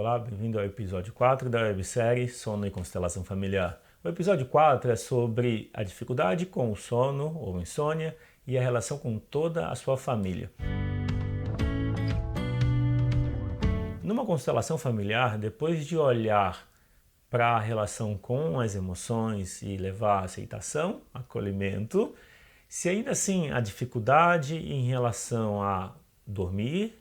Olá, bem-vindo ao episódio 4 da websérie Sono e Constelação Familiar. O episódio 4 é sobre a dificuldade com o sono ou insônia e a relação com toda a sua família. Numa constelação familiar, depois de olhar para a relação com as emoções e levar a aceitação, acolhimento, se ainda assim a dificuldade em relação a dormir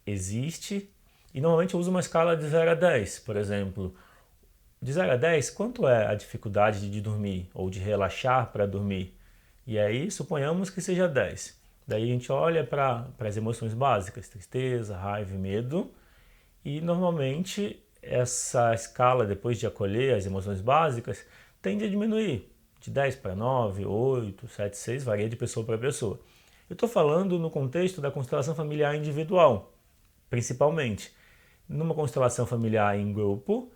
existe, e normalmente eu uso uma escala de 0 a 10, por exemplo. De 0 a 10, quanto é a dificuldade de dormir ou de relaxar para dormir? E aí, suponhamos que seja 10. Daí a gente olha para as emoções básicas, tristeza, raiva e medo, e normalmente essa escala, depois de acolher as emoções básicas, tende a diminuir de 10 para 9, 8, 7, 6, varia de pessoa para pessoa. Eu estou falando no contexto da constelação familiar individual, principalmente. Numa constelação familiar em grupo,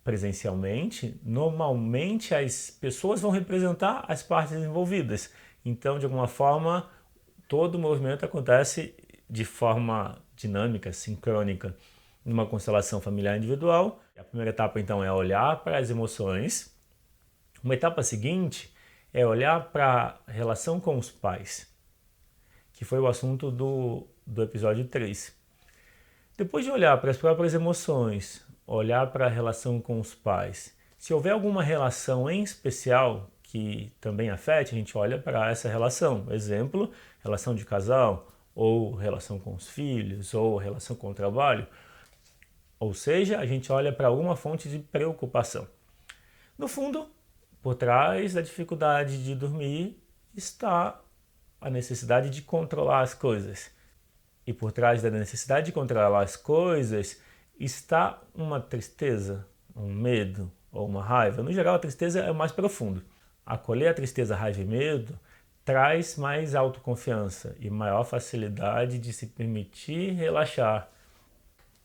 presencialmente, normalmente as pessoas vão representar as partes envolvidas. Então, de alguma forma, todo o movimento acontece de forma dinâmica, sincrônica. Numa constelação familiar individual, a primeira etapa então é olhar para as emoções. Uma etapa seguinte é olhar para a relação com os pais, que foi o assunto do episódio 3. Depois de olhar para as próprias emoções, olhar para a relação com os pais, se houver alguma relação em especial que também afete, a gente olha para essa relação. Exemplo, relação de casal, ou relação com os filhos, ou relação com o trabalho. Ou seja, a gente olha para alguma fonte de preocupação. No fundo, por trás da dificuldade de dormir está a necessidade de controlar as coisas. E por trás da necessidade de controlar as coisas está uma tristeza, um medo ou uma raiva. No geral, a tristeza é o mais profundo. Acolher a tristeza, raiva e medo traz mais autoconfiança e maior facilidade de se permitir relaxar.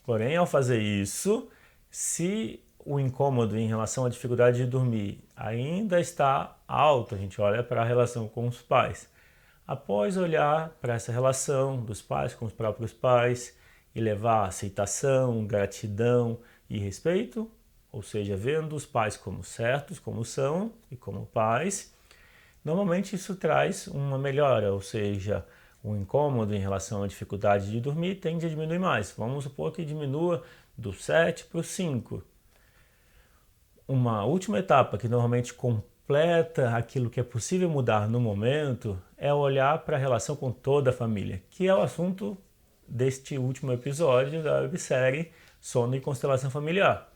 Porém, ao fazer isso, se o incômodo em relação à dificuldade de dormir ainda está alto, a gente olha para a relação com os pais. Após olhar para essa relação dos pais com os próprios pais e levar aceitação, gratidão e respeito, ou seja, vendo os pais como certos, como são e como pais, normalmente isso traz uma melhora, ou seja, o incômodo em relação à dificuldade de dormir tende a diminuir mais. Vamos supor que diminua do 7 para o 5. Uma última etapa que normalmente completa aquilo que é possível mudar no momento é olhar para a relação com toda a família, que é o assunto deste último episódio da websérie Sono e Constelação Familiar.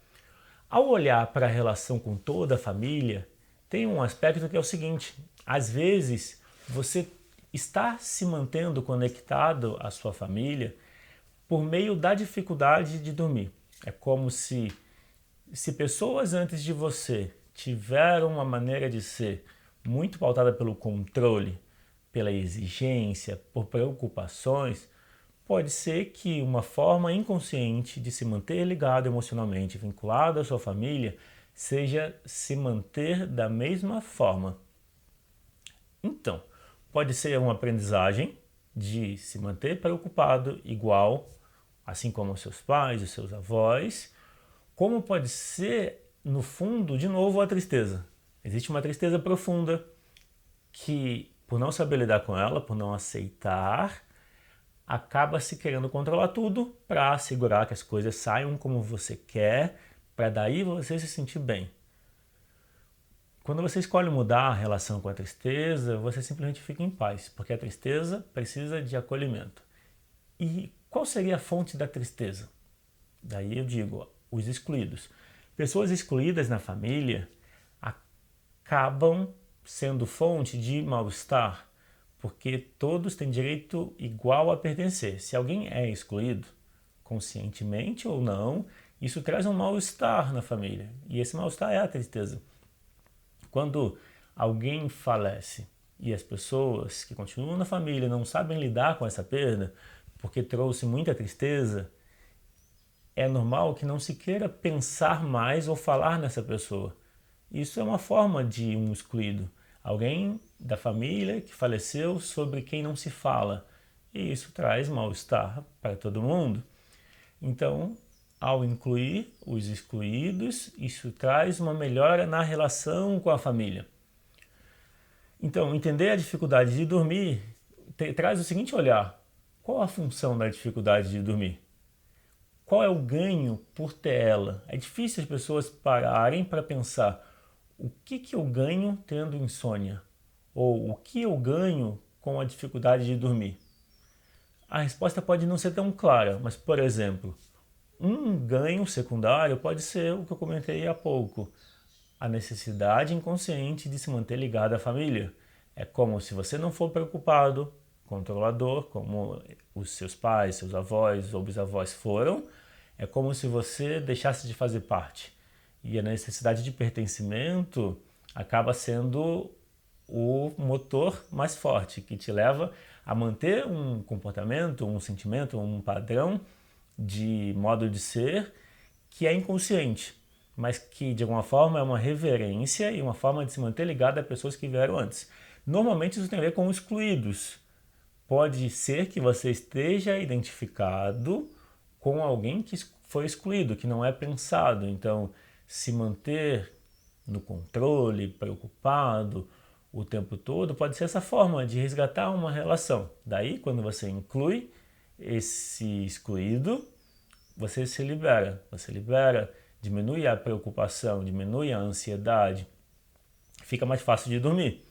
Ao olhar para a relação com toda a família, tem um aspecto que é o seguinte: às vezes você está se mantendo conectado à sua família por meio da dificuldade de dormir. É como se pessoas antes de você tiveram uma maneira de ser muito pautada pelo controle, pela exigência, por preocupações, pode ser que uma forma inconsciente de se manter ligado emocionalmente, vinculado à sua família, seja se manter da mesma forma. Então, pode ser uma aprendizagem de se manter preocupado igual, assim como os seus pais, os seus avós, como pode ser, no fundo, de novo, a tristeza. Existe uma tristeza profunda que, por não saber lidar com ela, por não aceitar, acaba se querendo controlar tudo para assegurar que as coisas saiam como você quer, para daí você se sentir bem. Quando você escolhe mudar a relação com a tristeza, você simplesmente fica em paz, porque a tristeza precisa de acolhimento. E qual seria a fonte da tristeza? Daí eu digo, os excluídos. Pessoas excluídas na família acabam sendo fonte de mal-estar, porque todos têm direito igual a pertencer. Se alguém é excluído, conscientemente ou não, isso traz um mal-estar na família. E esse mal-estar é a tristeza. Quando alguém falece e as pessoas que continuam na família não sabem lidar com essa perda, porque trouxe muita tristeza, é normal que não se queira pensar mais ou falar nessa pessoa. Isso é uma forma de um excluído. Alguém da família que faleceu sobre quem não se fala. E isso traz mal-estar para todo mundo. Então, ao incluir os excluídos, isso traz uma melhora na relação com a família. Então, entender a dificuldade de dormir traz o seguinte olhar: qual a função da dificuldade de dormir? Qual é o ganho por ter ela? É difícil as pessoas pararem para pensar: o que eu ganho tendo insônia? Ou o que eu ganho com a dificuldade de dormir? A resposta pode não ser tão clara, mas, por exemplo, um ganho secundário pode ser o que eu comentei há pouco: a necessidade inconsciente de se manter ligado à família. É como se você não for preocupado, controlador, como os seus pais, seus avós ou bisavós foram, é como se você deixasse de fazer parte. E a necessidade de pertencimento acaba sendo o motor mais forte, que te leva a manter um comportamento, um sentimento, um padrão de modo de ser que é inconsciente, mas que de alguma forma é uma reverência e uma forma de se manter ligado a pessoas que vieram antes. Normalmente isso tem a ver com excluídos. Pode ser que você esteja identificado com alguém que foi excluído, que não é pensado. Então, se manter no controle, preocupado o tempo todo, pode ser essa forma de resgatar uma relação. Daí, quando você inclui esse excluído, você se libera, diminui a preocupação, diminui a ansiedade, fica mais fácil de dormir.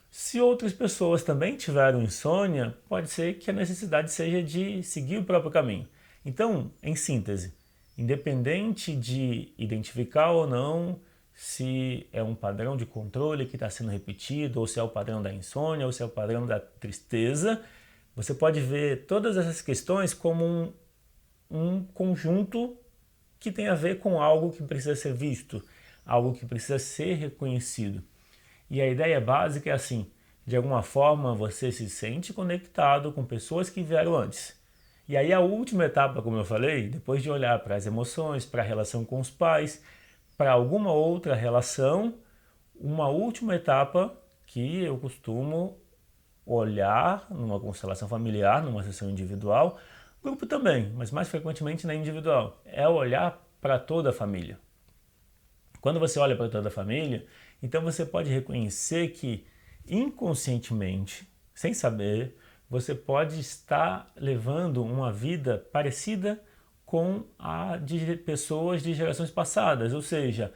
Se outras pessoas também tiveram insônia, pode ser que a necessidade seja de seguir o próprio caminho. Então, em síntese, independente de identificar ou não se é um padrão de controle que está sendo repetido, ou se é o padrão da insônia, ou se é o padrão da tristeza, você pode ver todas essas questões como um conjunto que tem a ver com algo que precisa ser visto, algo que precisa ser reconhecido. E a ideia básica é assim: de alguma forma você se sente conectado com pessoas que vieram antes. E aí a última etapa, como eu falei, depois de olhar para as emoções, para a relação com os pais, para alguma outra relação, uma última etapa que eu costumo olhar numa constelação familiar, numa sessão individual, grupo também, mas mais frequentemente na individual, é olhar para toda a família. Quando você olha para toda a família, então você pode reconhecer que inconscientemente, sem saber, você pode estar levando uma vida parecida com a de pessoas de gerações passadas, ou seja,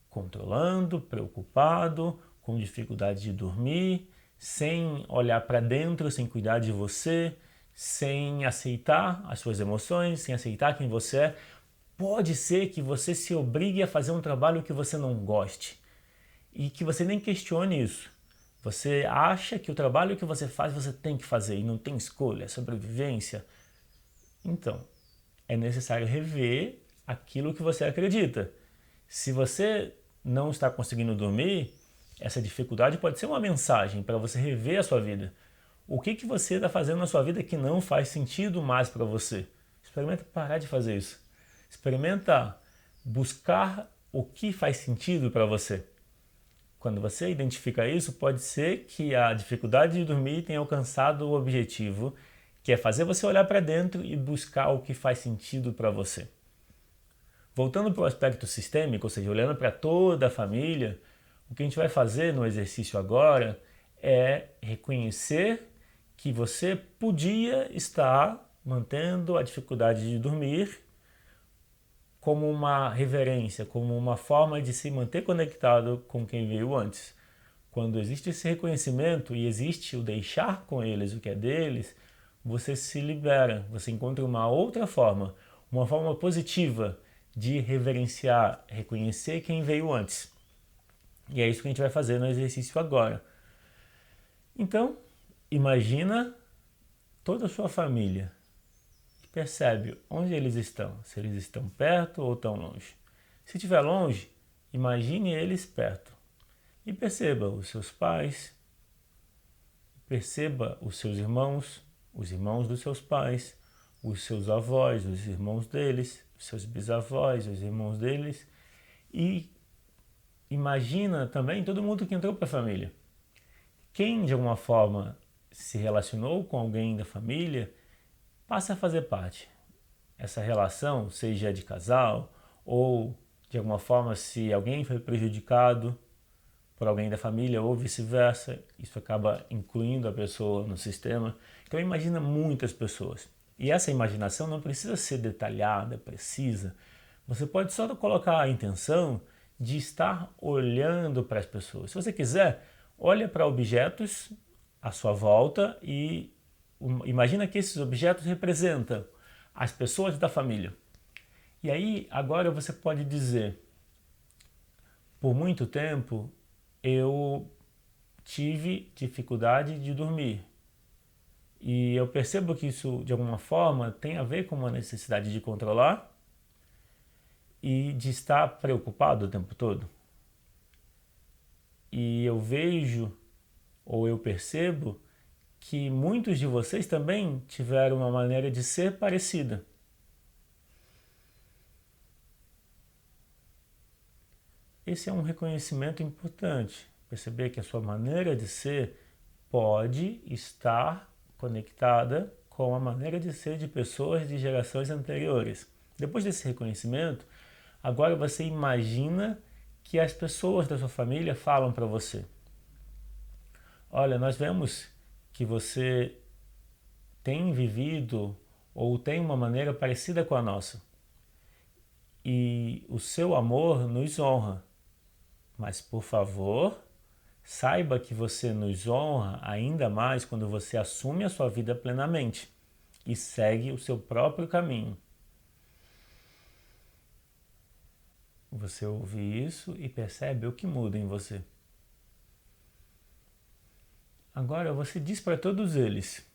controlando, preocupado, com dificuldade de dormir, sem olhar para dentro, sem cuidar de você, sem aceitar as suas emoções, sem aceitar quem você é. Pode ser que você se obrigue a fazer um trabalho que você não goste e que você nem questione isso. Você acha que o trabalho que você faz você tem que fazer e não tem escolha, é sobrevivência. Então, é necessário rever aquilo que você acredita. Se você não está conseguindo dormir, essa dificuldade pode ser uma mensagem para você rever a sua vida. O que você está fazendo na sua vida que não faz sentido mais para você? Experimenta parar de fazer isso. Experimenta buscar o que faz sentido para você. Quando você identifica isso, pode ser que a dificuldade de dormir tenha alcançado o objetivo, que é fazer você olhar para dentro e buscar o que faz sentido para você. Voltando para o aspecto sistêmico, ou seja, olhando para toda a família, o que a gente vai fazer no exercício agora é reconhecer que você podia estar mantendo a dificuldade de dormir como uma reverência, como uma forma de se manter conectado com quem veio antes. Quando existe esse reconhecimento e existe o deixar com eles o que é deles, você se libera, você encontra uma outra forma, uma forma positiva de reverenciar, reconhecer quem veio antes. E é isso que a gente vai fazer no exercício agora. Então, imagina toda a sua família. Percebe onde eles estão, se eles estão perto ou estão longe. Se estiver longe, imagine eles perto. E perceba os seus pais, perceba os irmãos dos seus pais, os seus avós, os irmãos deles, os seus bisavós, os irmãos deles. E imagina também todo mundo que entrou para a família. Quem de alguma forma se relacionou com alguém da família, passa a fazer parte. essa relação, seja de casal ou de alguma forma se alguém foi prejudicado por alguém da família ou vice-versa, isso acaba incluindo a pessoa no sistema. Então imagina muitas pessoas. E essa imaginação não precisa ser detalhada, precisa. Você pode só colocar a intenção de estar olhando para as pessoas. Se você quiser, olha para objetos à sua volta e imagina que esses objetos representam as pessoas da família. E aí, agora você pode dizer, por muito tempo eu tive dificuldade de dormir. E eu percebo que isso, de alguma forma, tem a ver com uma necessidade de controlar e de estar preocupado o tempo todo. E eu vejo, ou eu percebo, que muitos de vocês também tiveram uma maneira de ser parecida. Esse é um reconhecimento importante. Perceber que a sua maneira de ser pode estar conectada com a maneira de ser de pessoas de gerações anteriores. Depois desse reconhecimento, agora você imagina que as pessoas da sua família falam para você: olha, nós vemos que você tem vivido ou tem uma maneira parecida com a nossa. E o seu amor nos honra. Mas, por favor, saiba que você nos honra ainda mais quando você assume a sua vida plenamente e segue o seu próprio caminho. Você ouve isso e percebe o que muda em você. Agora você diz para todos eles: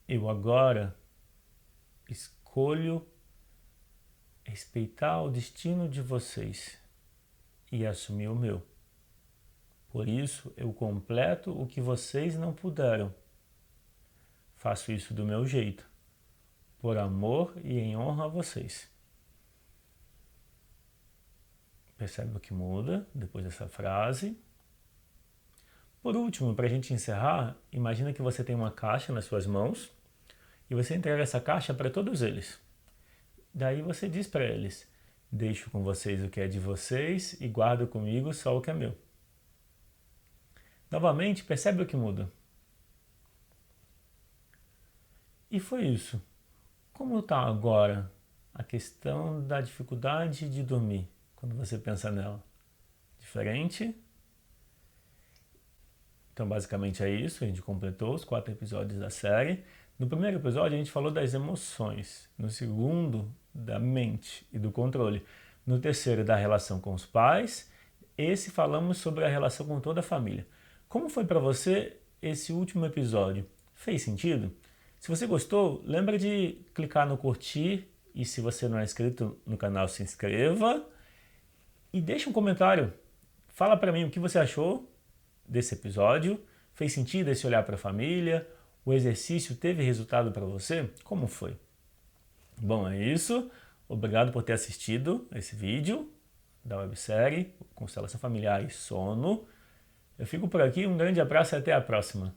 eu agora escolho respeitar o destino de vocês e assumir o meu. Por isso, eu completo o que vocês não puderam. Faço isso do meu jeito, por amor e em honra a vocês. Percebe o que muda depois dessa frase? Por último, para a gente encerrar, imagina que você tem uma caixa nas suas mãos e você entrega essa caixa para todos eles. Daí você diz para eles: deixo com vocês o que é de vocês e guardo comigo só o que é meu. Novamente, percebe o que muda? E foi isso. Como está agora a questão da dificuldade de dormir, quando você pensa nela? Diferente? Então, basicamente é isso. A gente completou os 4 episódios da série. No primeiro episódio, a gente falou das emoções. No segundo, da mente e do controle. No terceiro, da relação com os pais. Esse falamos sobre a relação com toda a família. Como foi para você esse último episódio? Fez sentido? Se você gostou, lembra de clicar no curtir e se você não é inscrito no canal, se inscreva e deixa um comentário. Fala para mim o que você achou desse episódio. Fez sentido esse olhar para a família? O exercício teve resultado para você? Como foi? Bom, é isso. Obrigado por ter assistido esse vídeo da websérie Constelação Familiar e Sono. Eu fico por aqui, um grande abraço e até a próxima.